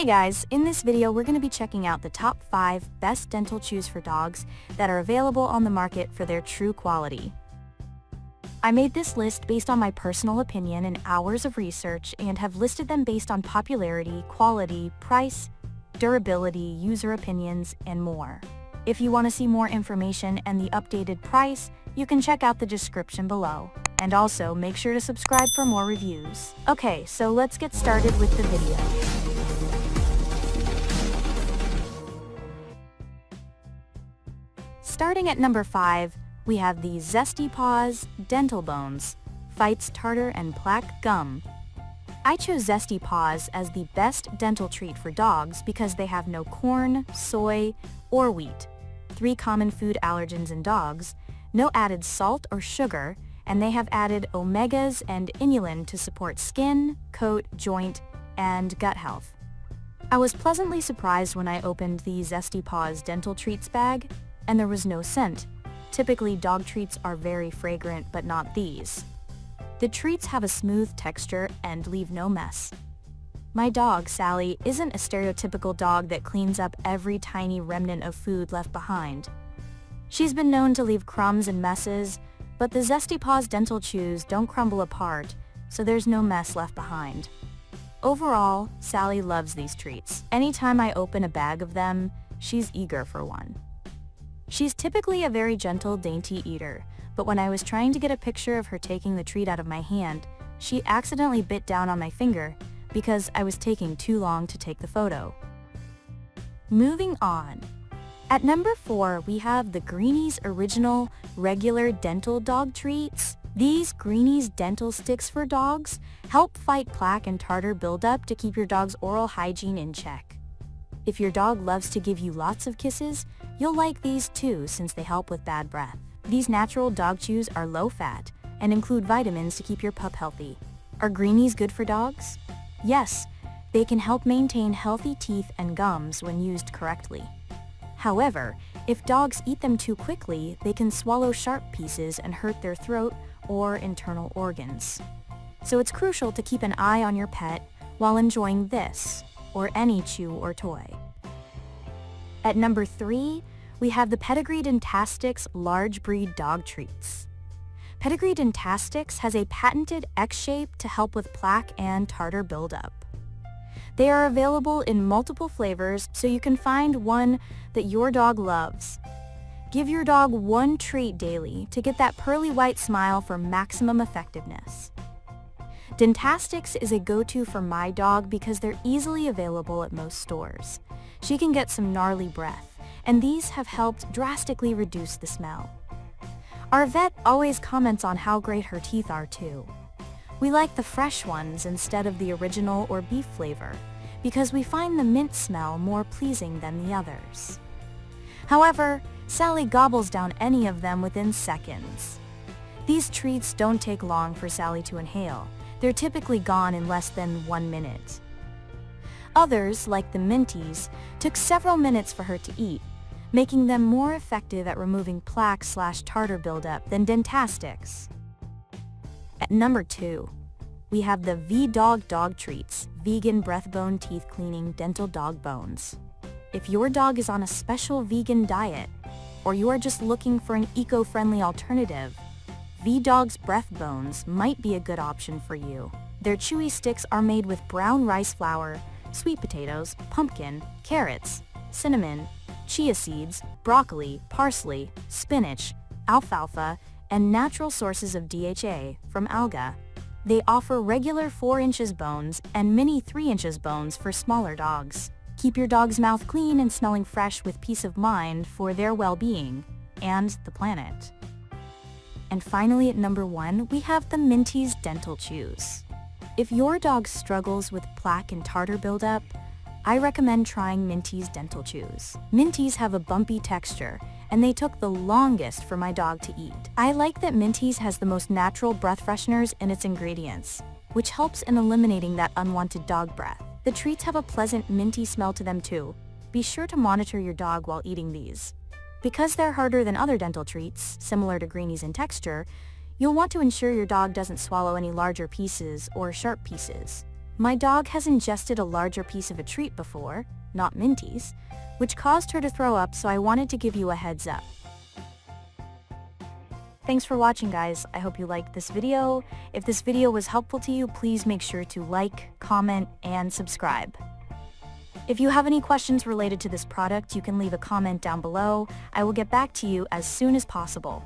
Hey guys, in this video we're going to be checking out the top 5 best dental chews for dogs that are available on the market for their true quality. I made this list based on my personal opinion and hours of research and have listed them based on popularity, quality, price, durability, user opinions, and more. If you want to see more information and the updated price, you can check out the description below. And also, make sure to subscribe for more reviews. Okay, so let's get started with the video. Starting at number 5, we have the Zesty Paws Dental Bones, Fights Tartar and Plaque Gum. I chose Zesty Paws as the best dental treat for dogs because they have no corn, soy, or wheat, 3 common food allergens in dogs, no added salt or sugar, and they have added omegas and inulin to support skin, coat, joint, and gut health. I was pleasantly surprised when I opened the Zesty Paws dental treats bag, and there was no scent. Typically, dog treats are very fragrant, but not these. The treats have a smooth texture and leave no mess. My dog, Sally, isn't a stereotypical dog that cleans up every tiny remnant of food left behind. She's been known to leave crumbs and messes, but the Zesty Paws dental chews don't crumble apart, so there's no mess left behind. Overall, Sally loves these treats. Anytime I open a bag of them, she's eager for one. She's typically a very gentle, dainty eater, but when I was trying to get a picture of her taking the treat out of my hand, she accidentally bit down on my finger because I was taking too long to take the photo. Moving on. At number 4, we have the Greenies Original Regular Dental Dog Treats. These Greenies dental sticks for dogs help fight plaque and tartar buildup to keep your dog's oral hygiene in check. If your dog loves to give you lots of kisses, you'll like these too since they help with bad breath. These natural dog chews are low-fat and include vitamins to keep your pup healthy. Are Greenies good for dogs? Yes, they can help maintain healthy teeth and gums when used correctly. However, if dogs eat them too quickly, they can swallow sharp pieces and hurt their throat or internal organs. So it's crucial to keep an eye on your pet while enjoying this, or any chew or toy. At number 3, we have the Pedigree Dentastix Large Breed Dog Treats. Pedigree Dentastix has a patented X-shape to help with plaque and tartar buildup. They are available in multiple flavors, so you can find one that your dog loves. Give your dog one treat daily to get that pearly white smile for maximum effectiveness. Dentastix is a go-to for my dog because they're easily available at most stores. She can get some gnarly breath, and these have helped drastically reduce the smell. Our vet always comments on how great her teeth are too. We like the fresh ones instead of the original or beef flavor, because we find the mint smell more pleasing than the others. However, Sally gobbles down any of them within seconds. These treats don't take long for Sally to inhale. They're typically gone in less than 1 minute. Others, like the Minties, took several minutes for her to eat, making them more effective at removing plaque/tartar buildup than Dentastix. At number 2, we have the V-Dog Dog Treats Vegan Breathbone Teeth Cleaning Dental Dog Bones. If your dog is on a special vegan diet, or you are just looking for an eco-friendly alternative, V-Dog's Breathbones might be a good option for you. Their chewy sticks are made with brown rice flour, sweet potatoes, pumpkin, carrots, cinnamon, chia seeds, broccoli, parsley, spinach, alfalfa, and natural sources of DHA from alga. They offer regular 4 inches bones and mini 3 inches bones for smaller dogs. Keep your dog's mouth clean and smelling fresh with peace of mind for their well-being and the planet. And finally, at number 1, we have the Minties Dental Chews. If your dog struggles with plaque and tartar buildup, I recommend trying Minties Dental Chews. Minties have a bumpy texture, and they took the longest for my dog to eat. I like that Minties has the most natural breath fresheners in its ingredients, which helps in eliminating that unwanted dog breath. The treats have a pleasant minty smell to them too. Be sure to monitor your dog while eating these. Because they're harder than other dental treats, similar to Greenies in texture, you'll want to ensure your dog doesn't swallow any larger pieces or sharp pieces. My dog has ingested a larger piece of a treat before, not Minties, which caused her to throw up, so I wanted to give you a heads up. Thanks for watching, guys. I hope you liked this video. If this video was helpful to you, please make sure to like, comment, and subscribe. If you have any questions related to this product, you can leave a comment down below. I will get back to you as soon as possible.